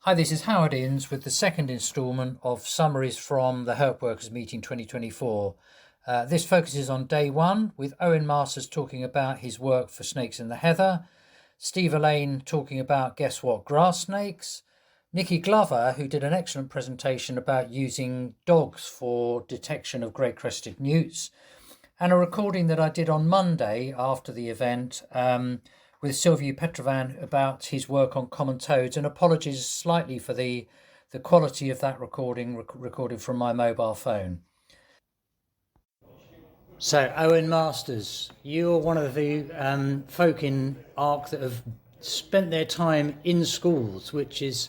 Hi, this is Howard Innes with the second instalment of Summaries from the Herp Workers Meeting 2024. This focuses on day one, with Owain Masters talking about his work for Snakes in the Heather, Steve Allain talking about, guess what, grass snakes, Nikki Glover, who did an excellent presentation about using dogs for detection of great crested newts, and a recording that I did on Monday after the event with Silviu Petrovan about his work on common toads, and apologies slightly for the quality of that recording recorded from my mobile phone. So, Owain Masters, you're one of the folk in ARG that have spent their time in schools, which is,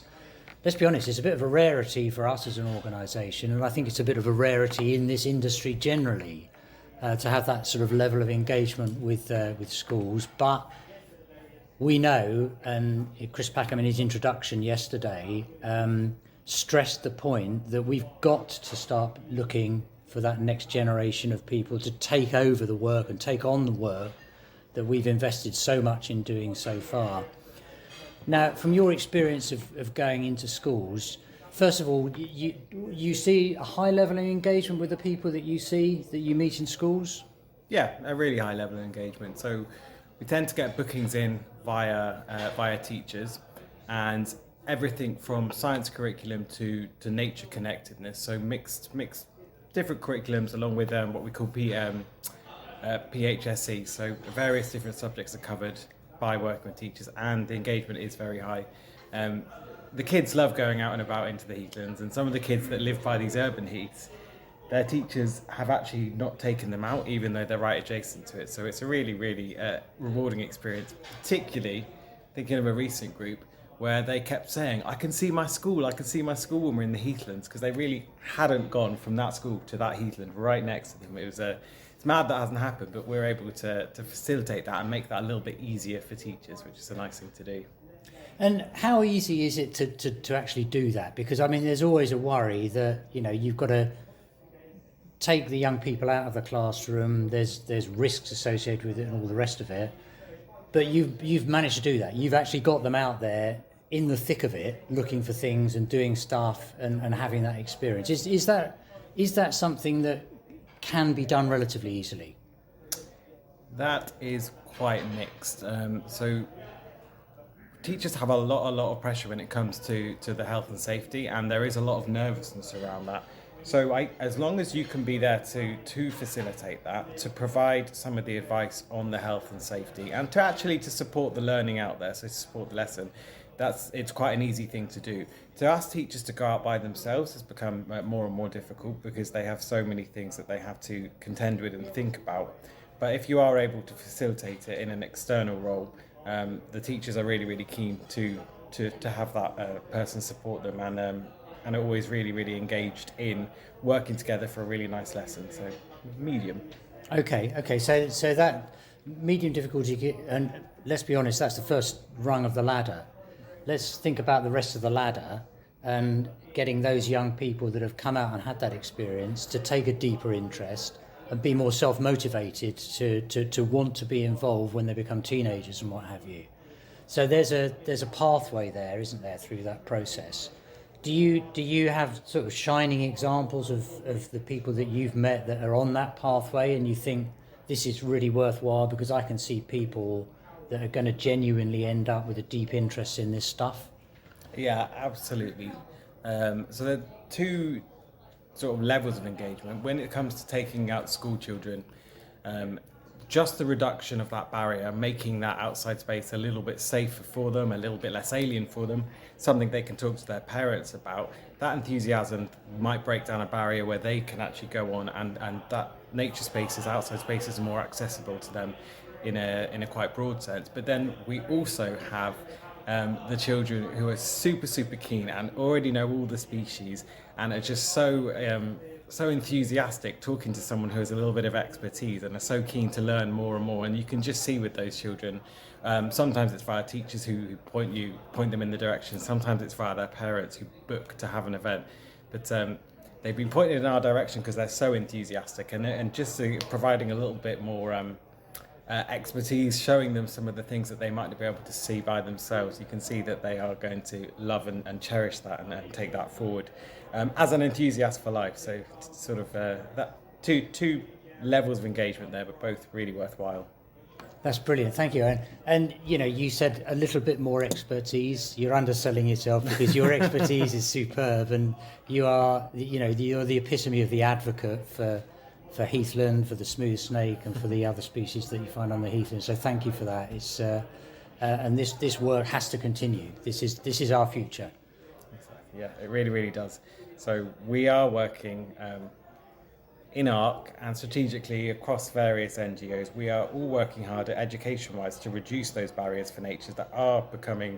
let's be honest, it's a bit of a rarity for us as an organisation, and I think it's a bit of a rarity in this industry generally to have that sort of level of engagement with schools. But we know, and Chris Packham in his introduction yesterday stressed the point that we've got to start looking for that next generation of people to take over the work and take on the work that we've invested so much in doing so far. Now, from your experience of going into schools, first of all, you see a high level of engagement with the people that you meet in schools? Yeah, a really high level of engagement. So we tend to get bookings in via teachers, and everything from science curriculum to nature connectedness. So mixed different curriculums along with what we call PHSE. So various different subjects are covered by working with teachers, and the engagement is very high. The kids love going out and about into the heathlands, and some of the kids that live by these urban heaths, their teachers have actually not taken them out, even though they're right adjacent to it. So it's a really, really rewarding experience, particularly thinking of a recent group where they kept saying, I can see my school when we're in the heathlands, because they really hadn't gone from that school to that heathland right next to them. It's mad that hasn't happened, but we're able to facilitate that and make that a little bit easier for teachers, which is a nice thing to do. And how easy is it to actually do that? Because, I mean, there's always a worry that, you've got to take the young people out of the classroom, there's risks associated with it and all the rest of it. But you've managed to do that. You've actually got them out there in the thick of it, looking for things and doing stuff and having that experience. Is that something that can be done relatively easily? That is quite mixed. So teachers have a lot of pressure when it comes to the health and safety, and there is a lot of nervousness around that. So as long as you can be there to facilitate that, to provide some of the advice on the health and safety, and to support the learning out there, so to support the lesson, it's quite an easy thing to do. To ask teachers to go out by themselves has become more and more difficult, because they have so many things that they have to contend with and think about. But if you are able to facilitate it in an external role, the teachers are really, really keen to have that person support them, and are always really, really engaged in working together for a really nice lesson. So medium. Okay. So that medium difficulty, and let's be honest, that's the first rung of the ladder. Let's think about the rest of the ladder and getting those young people that have come out and had that experience to take a deeper interest and be more self-motivated to want to be involved when they become teenagers and what have you. So there's a pathway there, isn't there, through that process? Do you have sort of shining examples of the people that you've met that are on that pathway, and you think this is really worthwhile because I can see people that are going to genuinely end up with a deep interest in this stuff? Yeah, absolutely. So there are two sort of levels of engagement. When it comes to taking out school children, just the reduction of that barrier, making that outside space a little bit safer for them, a little bit less alien for them, something they can talk to their parents about, that enthusiasm might break down a barrier where they can actually go on, and that nature spaces, outside spaces, are more accessible to them in a quite broad sense. But then we also have the children who are super keen and already know all the species and are just so enthusiastic talking to someone who has a little bit of expertise and are so keen to learn more and more. And you can just see with those children, sometimes it's via teachers who point them in the direction, sometimes it's via their parents who book to have an event, but they've been pointed in our direction because they're so enthusiastic, and just providing a little bit more expertise, showing them some of the things that they might not be able to see by themselves. You can see that they are going to love and cherish that and take that forward as an enthusiast for life. So sort of that two levels of engagement there, but both really worthwhile. That's brilliant, thank you. And you said a little bit more expertise. You're underselling yourself because your expertise is superb, and you're the epitome of the advocate for heathland, for the smooth snake, and for the other species that you find on the heathland. So thank you for that. It's and this work has to continue. This is our future. Exactly. Yeah, it really does. So we are working in ARC and strategically across various NGOs. We are all working hard education-wise to reduce those barriers for nature that are becoming,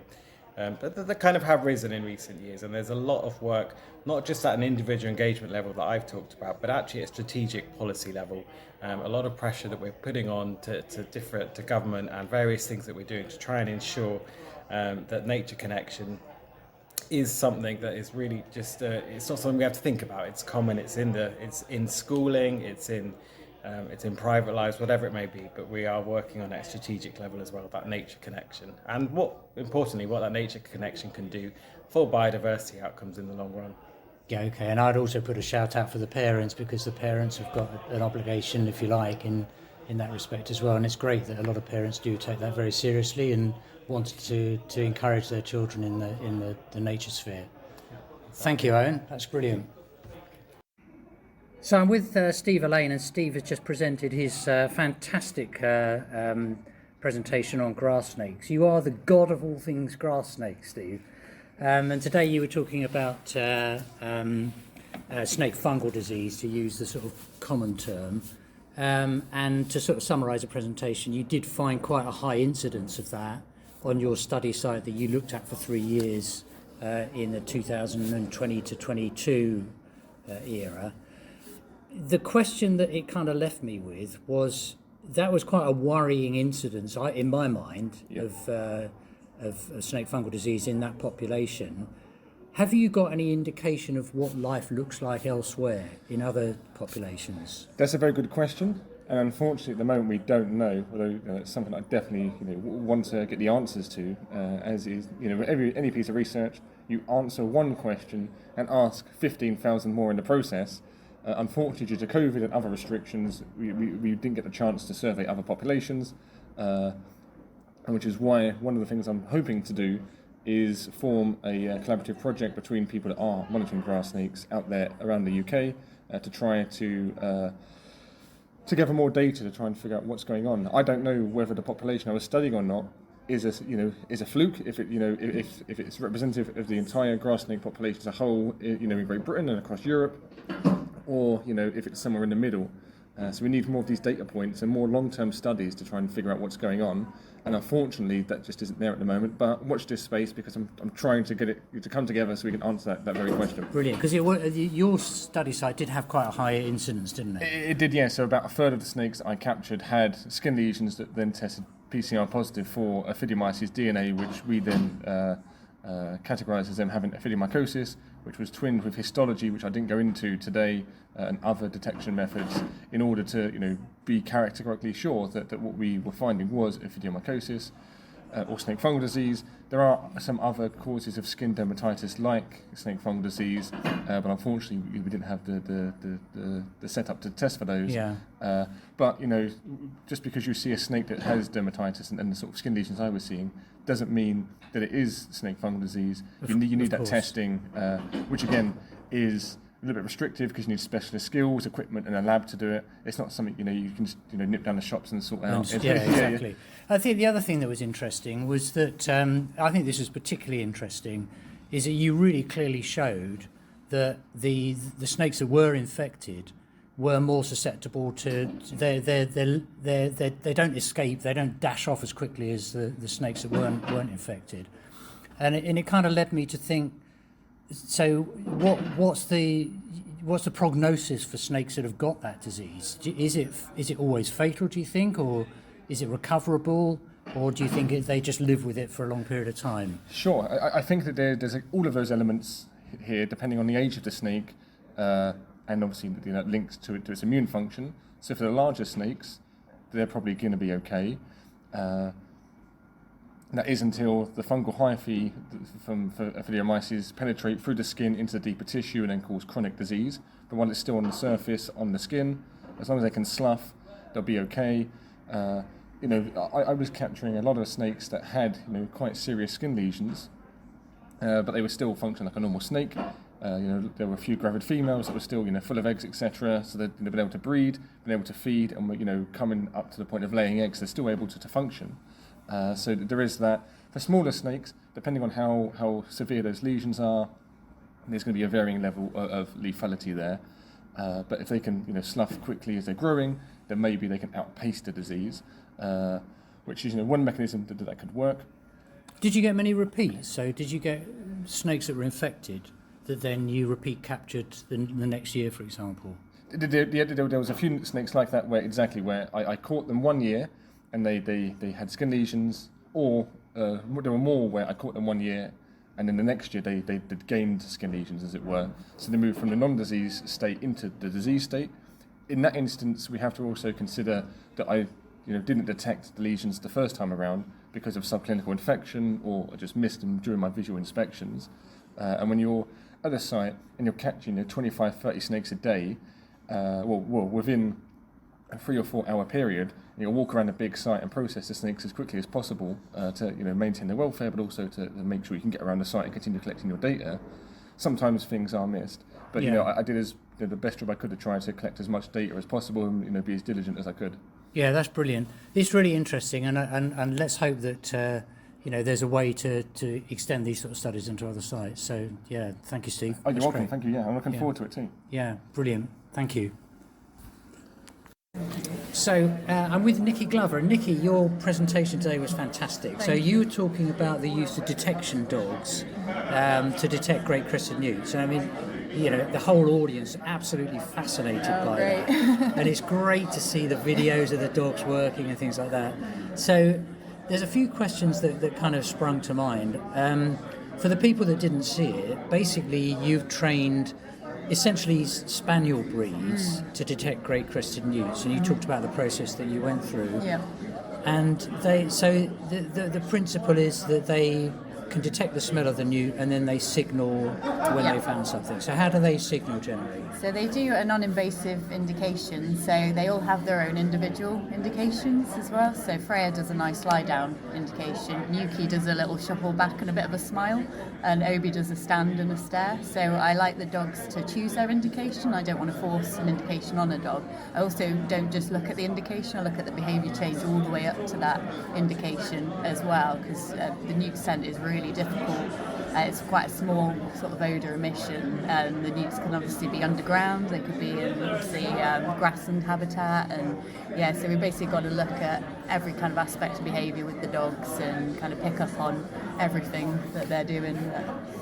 that kind of have risen in recent years. And there's a lot of work, not just at an individual engagement level that I've talked about, but actually at strategic policy level. A lot of pressure that we're putting on to government and various things that we're doing to try and ensure that nature connection is something that is really just it's not something we have to think about. It's common. It's in schooling. It's in private lives, whatever it may be. But we are working on that strategic level as well, that nature connection, and what that nature connection can do for biodiversity outcomes in the long run. Yeah, okay. And I'd also put a shout out for the parents, because the parents have got an obligation, if you like, in that respect as well. And it's great that a lot of parents do take that very seriously and wanted to encourage their children in the nature sphere. Thank you, Owen. That's brilliant. So I'm with Steve Allain, and Steve has just presented his fantastic presentation on grass snakes. You are the god of all things grass snakes, Steve. And today you were talking about snake fungal disease, to use the sort of common term. And to sort of summarise the presentation, you did find quite a high incidence of that on your study site that you looked at for 3 years in the 2020 to 22 era. The question that it kind of left me with was, that was quite a worrying incidence, in my mind, of snake fungal disease in that population. Have you got any indication of what life looks like elsewhere in other populations? That's a very good question. And unfortunately, at the moment, we don't know. Although it's something I definitely want to get the answers to. As is, any piece of research, you answer one question and ask 15,000 more in the process. Unfortunately, due to COVID and other restrictions, we didn't get the chance to survey other populations, which is why one of the things I'm hoping to do is form a collaborative project between people that are monitoring grass snakes out there around the UK to try to gather more data to try and figure out what's going on. I don't know whether the population I was studying or not is a fluke, if it's representative of the entire grass snake population as a whole, in Great Britain and across Europe, or if it's somewhere in the middle. So we need more of these data points and more long-term studies to try and figure out what's going on. And unfortunately, that just isn't there at the moment. But watch this space, because I'm trying to get it to come together so we can answer that very question. Brilliant, because your study site did have quite a high incidence, didn't it? It did, yeah. So about a third of the snakes I captured had skin lesions that then tested PCR positive for Amphibiomyces DNA, which we then categorised as them having Amphibiomycosis, which was twinned with histology, which I didn't go into today, and other detection methods, in order to be categorically sure that what we were finding was Amphibiomycosis or snake fungal disease. There are some other causes of skin dermatitis like snake fungal disease, but unfortunately we didn't have the setup to test for those. Yeah. But just because you see a snake that has dermatitis and the sort of skin lesions I was seeing, doesn't mean that it is snake fungal disease. You need that testing, which again is a little bit restrictive, because you need specialist skills, equipment, and a lab to do it. It's not something you can just nip down the shops and sort out. Yeah, exactly. Yeah. I think the other thing that was interesting was that I think this was particularly interesting, is that you really clearly showed that the snakes that were infected were more susceptible to they don't escape, they don't dash off as quickly as the snakes that weren't infected, and it kind of led me to think. So what's the prognosis for snakes that have got that disease? Is it always fatal, do you think, or is it recoverable, or do you think they just live with it for a long period of time? Sure, I think that there's all of those elements here, depending on the age of the snake, and obviously linked to its immune function. So for the larger snakes, they're probably going to be okay. That is until the fungal hyphae from Phaedomyces penetrate through the skin into the deeper tissue and then cause chronic disease. But while it's still on the surface, on the skin, as long as they can slough, they'll be okay. I was capturing a lot of snakes that had quite serious skin lesions, but they were still functioning like a normal snake. There were a few gravid females that were still full of eggs, etc. So they'd been able to breed, been able to feed, and were coming up to the point of laying eggs. They're still able to function. So there is that. For smaller snakes, depending on how severe those lesions are, there's going to be a varying level of lethality there. But if they can slough quickly as they're growing, then maybe they can outpace the disease, which is one mechanism that could work. Did you get many repeats? So did you get snakes that were infected that then you repeat captured the next year, for example? There was a few snakes like that where I caught them 1 year and they had skin lesions, or there were more where I caught them 1 year and then the next year they gained skin lesions, as it were. So they moved from the non-disease state into the disease state. In that instance, we have to also consider that I didn't detect the lesions the first time around because of subclinical infection, or I just missed them during my visual inspections. And when you're at a site and you're catching 25, 30 snakes a day, within a 3 or 4 hour period, and you'll walk around a big site and process the snakes as quickly as possible to maintain their welfare, but also to make sure you can get around the site and continue collecting your data. Sometimes things are missed, but I did the best job I could to try to collect as much data as possible and be as diligent as I could. Yeah, that's brilliant. It's really interesting, and let's hope that there's a way to extend these sort of studies into other sites. So yeah, thank you, Steve. Oh, you're That's welcome. great. Thank you. Yeah, I'm looking forward to it too. Yeah, brilliant. Thank you. So I'm with Nikki Glover. And Nikki, your presentation today was fantastic. So you were talking about the use of detection dogs to detect great crested newts. And I mean, the whole audience absolutely fascinated by that. And it's great to see the videos of the dogs working and things like that. So there's a few questions that kind of sprung to mind. For the people that didn't see it, basically you've trained essentially spaniel breeds to detect great crested newts, and you talked about the process that you went through. Yeah. And the principle is that they can detect the smell of the newt and then they signal when they found something. So how do they signal generally? So they do a non-invasive indication, so they all have their own individual indications as well. So Freya does a nice lie-down indication, Yuki does a little shuffle back and a bit of a smile, and Obi does a stand and a stare. So I like the dogs to choose their indication. I don't want to force an indication on a dog. I also don't just look at the indication, I look at the behaviour change all the way up to that indication as well, because the newt scent is really difficult. It's quite a small sort of odour emission, and the newts can obviously be underground, they could be in obviously grassland habitat, and so we basically got to look at every kind of aspect of behaviour with the dogs and kind of pick up on everything that they're doing.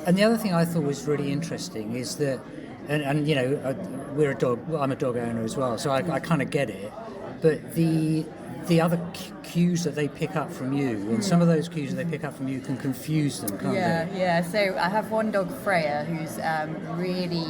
And the other thing I thought was really interesting is that, and I'm a dog owner as well, so I kind of get it, but the other cues that they pick up from you, and some of those cues that they pick up from you can confuse them, can't they? Yeah. So I have one dog, Freya, who's really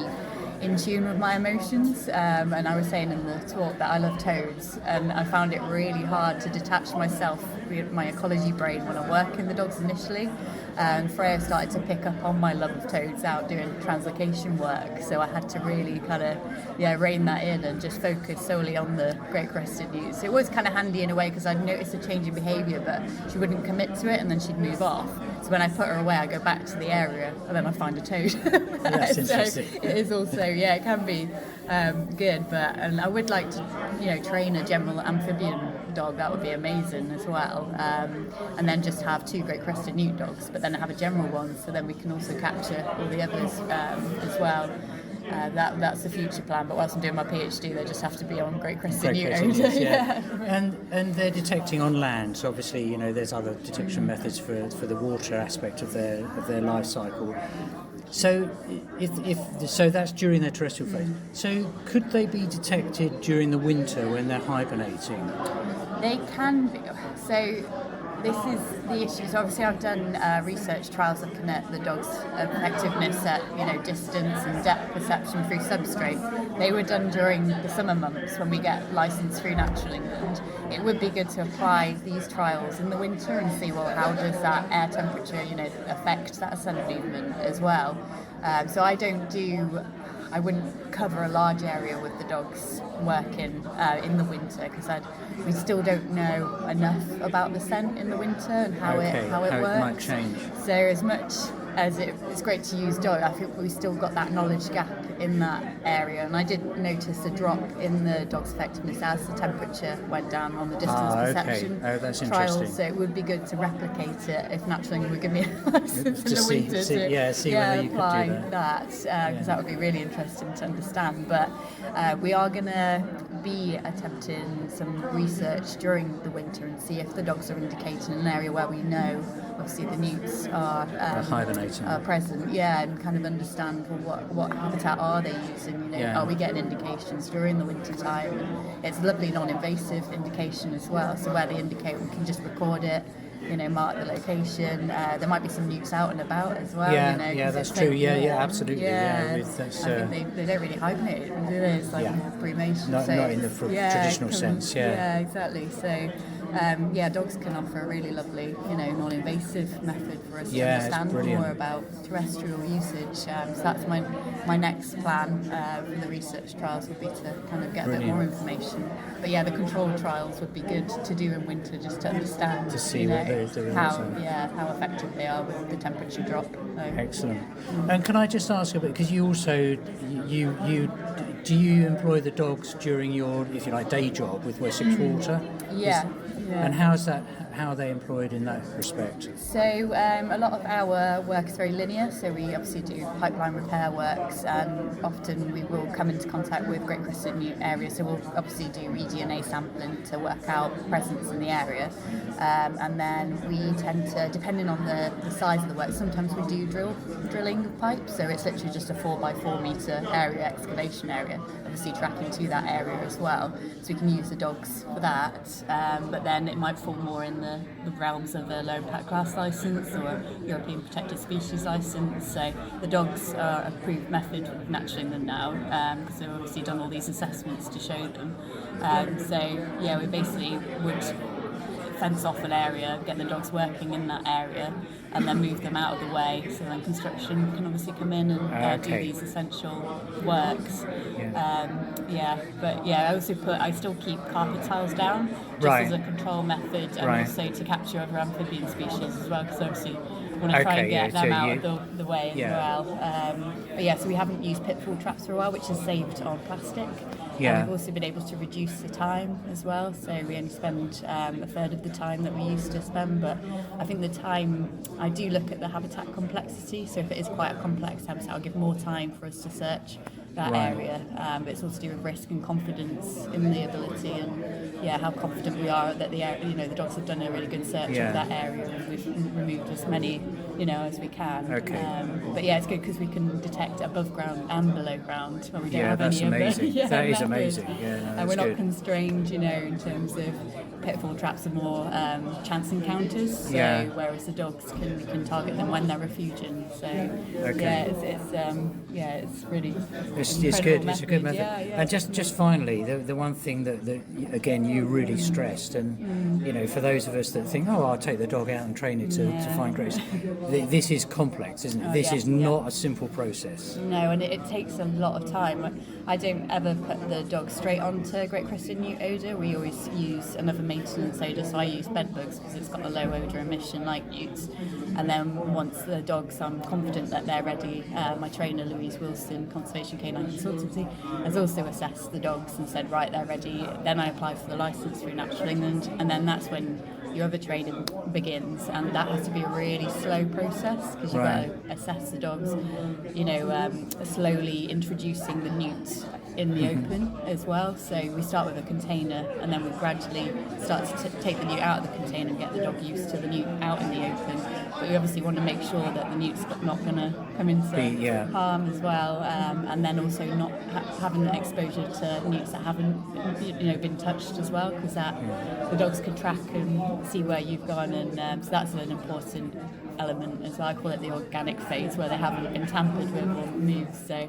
in tune with my emotions, and I was saying in the talk that I love toads, and I found it really hard to detach myself with my ecology brain when I work in the dogs initially. And Freya started to pick up on my love of toads out doing translocation work, so I had to really kind of rein that in and just focus solely on the great crested newts. It was kind of handy in a way because I'd noticed a change in behaviour, but she wouldn't commit to it and then she'd move off. So when I put her away, I go back to the area and then I find a toad. That's interesting. So it is also, it can be good, and I would like to train a general amphibian dog. That would be amazing as well, and then just have 2 great crested newt dogs, but then have a general one, so then we can also capture all the others as well. That's the future plan, but whilst I'm doing my PhD, they just have to be on great crested newt. And they're detecting on land, so obviously there's other detection methods for the water aspect of their life cycle. So so that's during their terrestrial phase. So could they be detected during the winter when they're hibernating? They can be. So this is the issue. So obviously I've done research trials looking at the dog's effectiveness at distance and depth perception through substrate. They were done during the summer months when we get licensed through Natural England. It would be good to apply these trials in the winter and see, well, how does that air temperature affect that sun movement as well. So I wouldn't cover a large area with the dogs working in the winter because we still don't know enough about the scent in the winter and how it works. It might change. So as much as it's great to use dog, I think we still got that knowledge gap in that area. And I did notice a drop in the dog's effectiveness as the temperature went down on the distance perception that's trials. interesting. So it would be good to replicate it if Natural England would give me a license in the winter see whether you could do apply that. because that would be really interesting to understand. But we are going to be attempting some research during the winter and see if the dogs are indicating an area where we know obviously the newts are hibernating. Are present, and kind of understand what habitat are they using. Are we getting indications during the winter time? And it's a lovely non-invasive indication as well. So where they indicate, we can just record it. Mark the location. There might be some newts out and about as well. That's true. Absolutely. I think they don't really hibernate, do they? It's like cremation. Not in the traditional sense. Yeah, exactly. So. Dogs can offer a really lovely, non-invasive method for us to understand more about terrestrial usage. So that's my next plan for the research trials would be to kind of get a bit more information. But the control trials would be good to do in winter just to understand to see what they're doing. How effective they are with the temperature drop. So. Excellent. And can I just ask a bit, because you also do you employ the dogs during your, if you like, day job with Wessex Water? Yeah. And how are they employed in that respect? So a lot of our work is very linear, so we obviously do pipeline repair works, and often we will come into contact with Great Crested Newt area, so we'll obviously do eDNA sampling to work out presence in the area, and then we tend to, depending on the size of the work, sometimes we do drilling of pipes, so it's literally just a 4x4 metre area, excavation area, obviously tracking to that area as well, so we can use the dogs for that, but then it might fall more in the realms of a low impact class licence or a European protected species licence. So the dogs are a approved method of Natural England now, because they've obviously done all these assessments to show them. We basically would fence off an area, get the dogs working in that area, and then move them out of the way, so then construction can obviously come in and do these essential works. I still keep carpet tiles down just as a control method, and also to capture other amphibian species as well, because obviously want to try and get them out of the way as well. So we haven't used pitfall traps for a while, which has saved on plastic. And we've also been able to reduce the time as well, so we only spend a third of the time that we used to spend, but I think the time, I do look at the habitat complexity, so if it is quite a complex habitat, I'll give more time for us to search that area, but it's all to do with risk and confidence in the ability, and how confident we are that the area, the dogs have done a really good search of that area, and we've removed as many as we can. But it's good because we can detect above ground and below ground when we don't have any amazing. of it. That is amazing. And we're not constrained, in terms of pitfall traps are more chance encounters. So whereas the dogs can target them when they're refuging. So it's really it's good. method. It's a good method. And just finally, the one thing that again you really stressed, and for those of us that think, I'll take the dog out and train it to find grace. This is complex, isn't it? This is not a simple process. No, and it takes a lot of time. I don't ever put the dog straight onto Great Crested Newt odour. We always use another maintenance odour, so I use bedbugs because it's got a low odour emission like newts. And then once the dogs, I'm confident that they're ready, my trainer Louise Wilson, Conservation Canine Consultancy, has also assessed the dogs and said, right, they're ready. Then I apply for the licence through Natural England, and then that's when your other training begins, and that has to be a really slow process because you've got to assess the dogs, slowly introducing the newt in the open as well. So we start with a container, and then we gradually start to take the newt out of the container and get the dog used to the newt out in the open. But we obviously want to make sure that the newt's not going to come into harm as well, and then also not having the exposure to newts that haven't been touched as well, because the dogs can track and see where you've gone, and so that's an important element as well. I call it the organic phase, where they haven't been tampered with or moved. So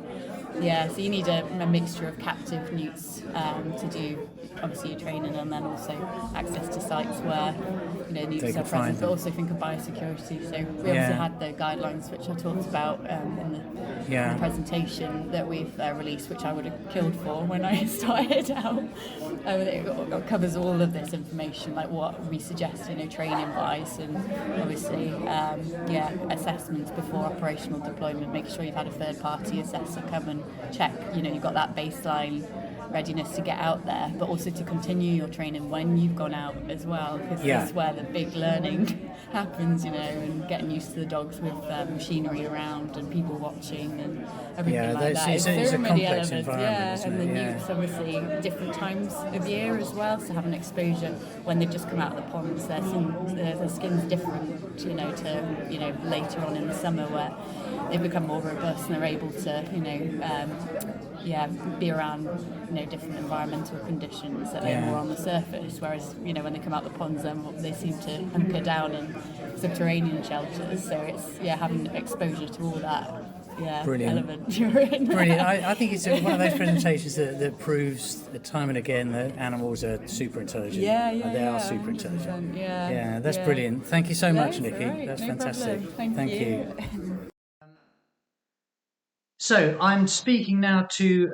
you need a mixture of captive newts to do obviously your training, and then also access to sites where newts are present, but also think of biosecurity. So we obviously had the guidelines which I talked about in the presentation that we've released, which I would have killed for when I started out. It covers all of this information, like what we suggest, training wise, and obviously assessments before operational deployment. Make sure you've had a third party assessor come and check you've got that baseline readiness to get out there, but also to continue your training when you've gone out as well, because that's where the big learning happens, and getting used to the dogs with machinery around and people watching and everything like that. It's a complex environment, and the newts obviously different times of year as well, so having exposure when they've just come out of the ponds, their skin's different, to later on in the summer, where they become more robust and they're able to, be around, different environmental conditions that they're more on the surface. Whereas, when they come out the ponds, they seem to hunker down in subterranean shelters. So it's having exposure to all that. Element you're in. Brilliant. I think it's one of those presentations that proves time and again that animals are super intelligent. They are super intelligent. That's brilliant. Thank you so much, Nikki. Right. That's No fantastic. problem. Thank you. So I'm speaking now to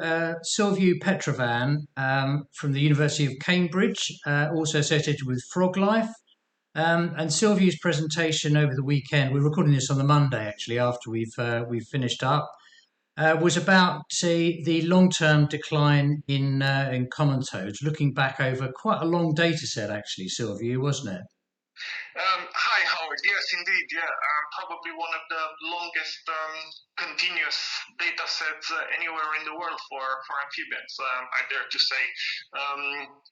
Silviu Petrovan from the University of Cambridge, also associated with Frog Life. And Silviu's presentation over the weekend, we're recording this on the Monday actually, after we've finished up, was about the long-term decline in common toads, looking back over quite a long data set actually, Silviu, wasn't it? Hi, Howard. Yes, indeed. Probably one of the longest continuous data sets anywhere in the world for amphibians. I dare to say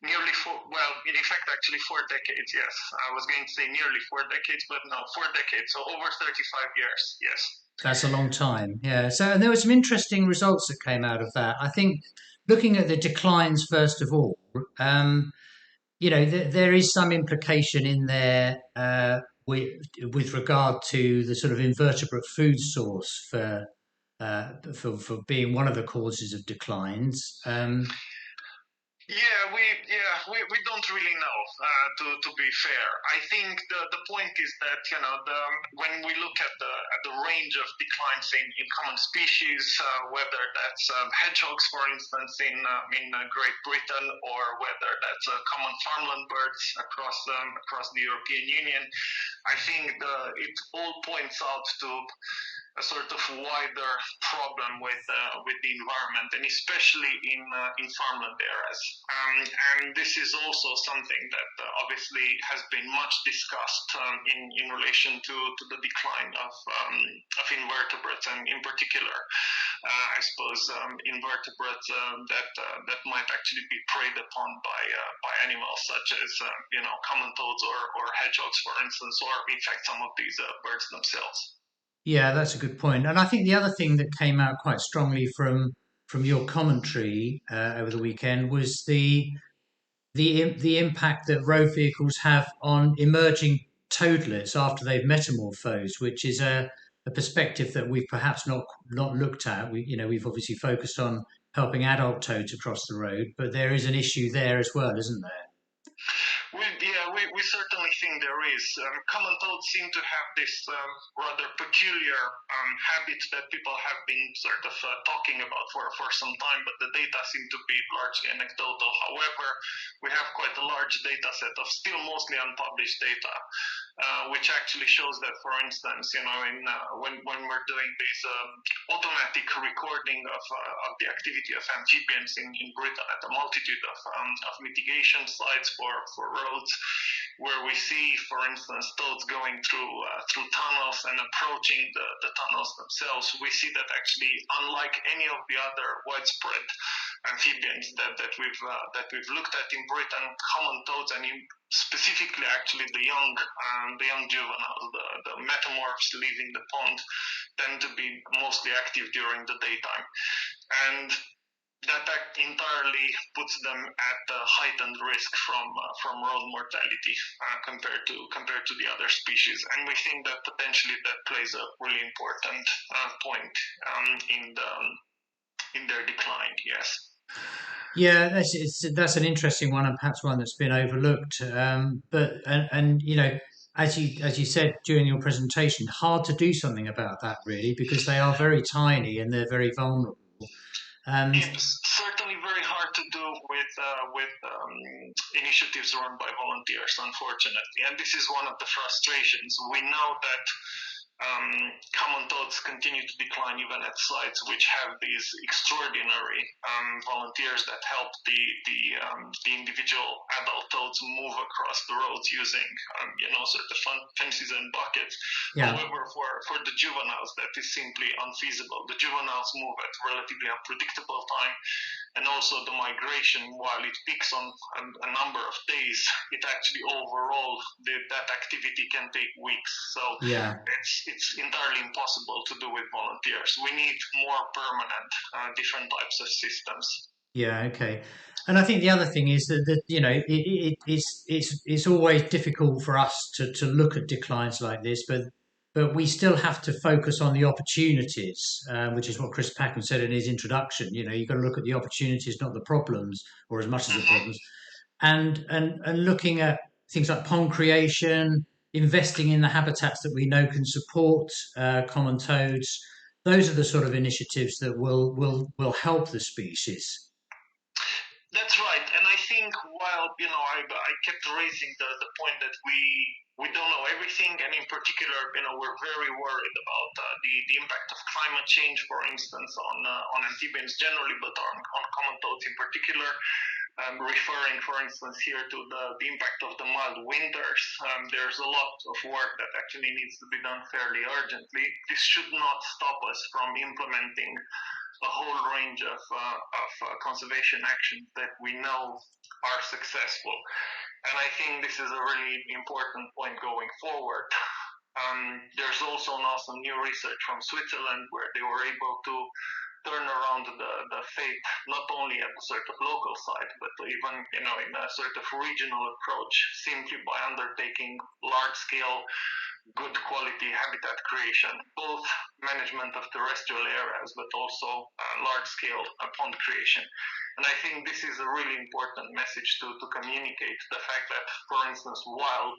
nearly in fact, actually 4 decades. Yes, I was going to say nearly 4 decades, but no, 4 decades. So over 35 years. Yes. That's a long time. Yeah. So and there were some interesting results that came out of that. I think looking at the declines first of all. There is some implication in there with regard to the sort of invertebrate food source for being one of the causes of declines. We don't really know, to be fair. I think the point is that when we look at the range of declines in common species, whether that's hedgehogs, for instance, in Great Britain, or whether that's common farmland birds across the European Union, I think it all points out to a sort of wider problem with the environment, and especially in farmland areas. And this is also something that obviously has been much discussed in relation to the decline of invertebrates, and in particular, I suppose invertebrates that might actually be preyed upon by animals such as common toads or hedgehogs, for instance, or in fact some of these birds themselves. Yeah, that's a good point. And I think the other thing that came out quite strongly from your commentary over the weekend was the impact that road vehicles have on emerging toadlets after they've metamorphosed, which is a perspective that we've perhaps not looked at. We've obviously focused on helping adult toads across the road, but there is an issue there as well, isn't there? We certainly think there is. Common toads seem to have this rather peculiar habit that people have been sort of talking about for some time, but the data seem to be largely anecdotal. However, we have quite a large data set of still mostly unpublished data, which actually shows that, for instance, when we're doing this automatic recording of the activity of amphibians in Britain at a multitude of mitigation sites for roads, where we see, for instance, toads going through tunnels and approaching the tunnels themselves, we see that actually, unlike any of the other widespread amphibians that we've looked at in Britain, common toads, and specifically actually the young juveniles, the metamorphs leaving the pond, tend to be mostly active during the daytime, and that entirely puts them at a heightened risk from road mortality compared to the other species. And we think that potentially that plays a really important point in their decline. Yes. Yeah, that's an interesting one, and perhaps one that's been overlooked. But you know, as you said during your presentation, hard to do something about that really, because they are very tiny and they're very vulnerable. It's certainly very hard to do with initiatives run by volunteers, unfortunately, and this is one of the frustrations. We know that common toads continue to decline even at sites which have these extraordinary volunteers that help the individual adult toads move across the roads using sort of fences and buckets. Yeah. However, for the juveniles, that is simply unfeasible. The juveniles move at relatively unpredictable time, and also the migration, while it peaks on a number of days, it actually overall that activity can take weeks. So Yeah. it's entirely impossible to do with volunteers. We need more permanent, different types of systems. Yeah, okay. And I think the other thing is that you know it's always difficult for us to look at declines like this, but we still have to focus on the opportunities, which is what Chris Packham said in his introduction. You know, you've got to look at the opportunities, not the problems, or as much as the problems, and looking at things like pond creation, investing in the habitats that we know can support common toads. Those are the sort of initiatives that will help the species. That's right, and I think while I kept raising the point that we don't know everything, and in particular, we're very worried about the impact of climate change, for instance, on amphibians generally, but on common toads in particular. Referring, for instance, here to the impact of the mild winters, there's a lot of work that actually needs to be done fairly urgently. This should not stop us from implementing a whole range of conservation actions that we know are successful. And I think this is a really important point going forward. There's also now some new research from Switzerland where they were able to turn around the fate not only at the sort of local side, but even in a sort of regional approach, simply by undertaking large-scale, good quality habitat creation, both management of terrestrial areas, but also large-scale pond creation. And I think this is a really important message to communicate the fact that, for instance, while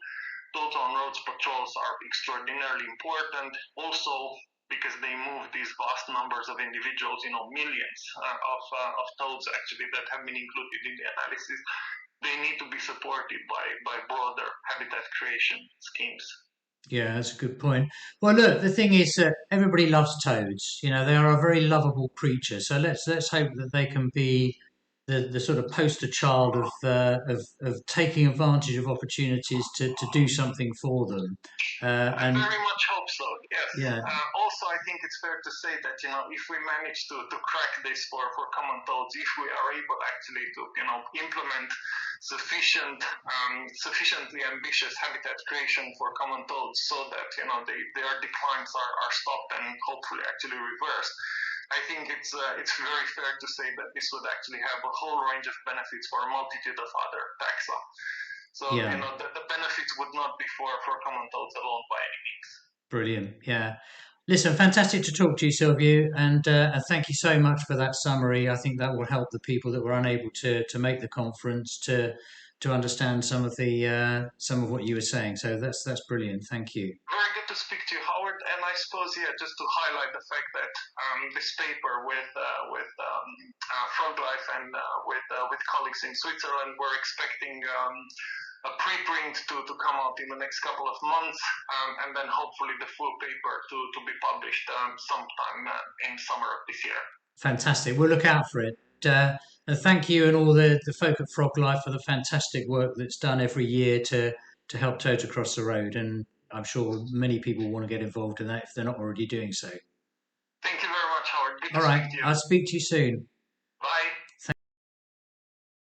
total on roads patrols are extraordinarily important, also because they move these vast numbers of individuals, millions of toads actually that have been included in the analysis, they need to be supported by broader habitat creation schemes. Yeah, that's a good point. Well, look, the thing is that everybody loves toads. You know, they are a very lovable creature. So let's hope that they can be the sort of poster child of taking advantage of opportunities to do something for them. I very much hope so. Yes. Yeah. Also, I think it's fair to say that if we manage to crack this for common toads, if we are able actually to implement sufficiently ambitious habitat creation for common toads, so that their declines are stopped and hopefully actually reversed, I think it's very fair to say that this would actually have a whole range of benefits for a multitude of other taxa. So the benefits would not be for common toads alone by any means. Brilliant. Yeah. Listen, fantastic to talk to you, Silviu, and thank you so much for that summary. I think that will help the people that were unable to make the conference to understand some of what you were saying. So that's brilliant. Thank you. Very good to speak to you, Howard. And I suppose, just to highlight the fact that this paper with Frog Life and with colleagues in Switzerland, we're expecting a preprint to come out in the next couple of months, and then hopefully the full paper to be published sometime in summer of this year. Fantastic. We'll look out for it. And thank you and all the folk at Frog Life for the fantastic work that's done every year to help toads across the road. And I'm sure many people want to get involved in that if they're not already doing so. Thank you very much, Howard. Good to all right. speak to you. I'll speak to you soon.